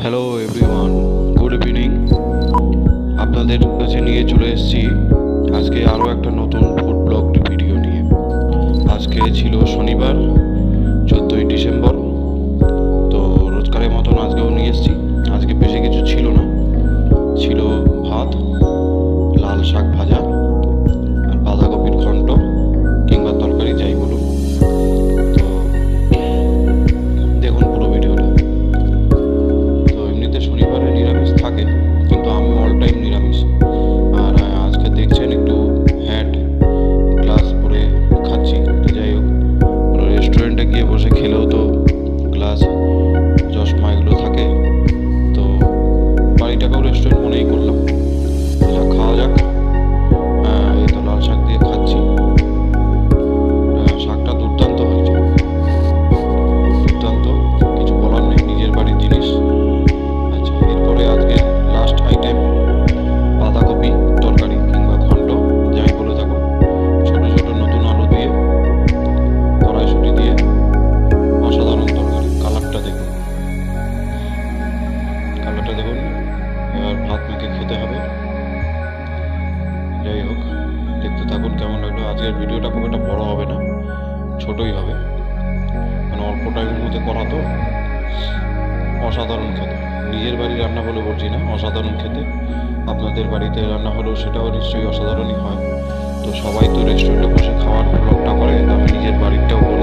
Hello everyone, good evening. আপনাদের কাছে নিয়ে চলে এসেছি আজকে আরও একটা নতুন ফুড ব্লগ ভিডিও নিয়ে। আজকে ছিল শনিবার, 14ই ডিসেম্বর। তো রোজকারের মতন আজকেও নিয়ে এসেছি। আজকে বেশি কিছু ছিল না, ছিল ভাত, লাল শাক ভাজা আর বাঁধাকপির ঘন্ট কিংবা তরকারি, যাই বলুন। তো দেখুন পুরো ভিডিওটা। তো এমনিতে শনিবারে নিরামিষ থাকে, কিন্তু আমি অল টাইম নিরামিষ। আর আজকে দেখছেন একটু হ্যাট গ্লাস পরে খাচ্ছি। তো যাই হোক, রেস্টুরেন্টে গিয়ে বসে খেলেও তো গ্লাস চশমা এগুলো থাকে। তো বাড়িটাকেও রেস্টুরেন্ট মনেই করলাম। তো যা খাওয়া যাক। এই তো লাল শাক দিয়ে খাচ্ছি। শাকটা দুর্দান্ত হয়েছে, দুর্দান্ত, কিছু বলার নেই, নিজের বাড়ির জিনিস। আচ্ছা, এরপরে আজকে লাস্ট আইটেম বাঁধাকপি তরকারি কিংবা ঘন্ট, যাই বলে থাকুন। ছোটো ছোটো নতুন আলু দিয়ে, কড়াইশুঁটি দিয়ে, অসাধারণ তরকারি। কালারটা দেখুন, কালারটা দেখুন। এবার ভাত মেখে খেতে হবে। যাই হোক, দেখতে থাকুন কেমন লাগলো। আজকের ভিডিওটা খুব একটা বড় হবে না, ছোটই হবে, মানে অল্প টাইমের মধ্যে করা তো। অসাধারণ খেতে, নিজের বাড়ির রান্না বলে বলছি না, অসাধারণ খেতে। আপনাদের বাড়িতে রান্না হলেও সেটাও নিশ্চয়ই অসাধারণই হয়। তো সবাই তো রেস্টুরেন্টে বসে খাওয়ার ব্লগটা করে, তো আমি নিজের বাড়িরটাও করলাম।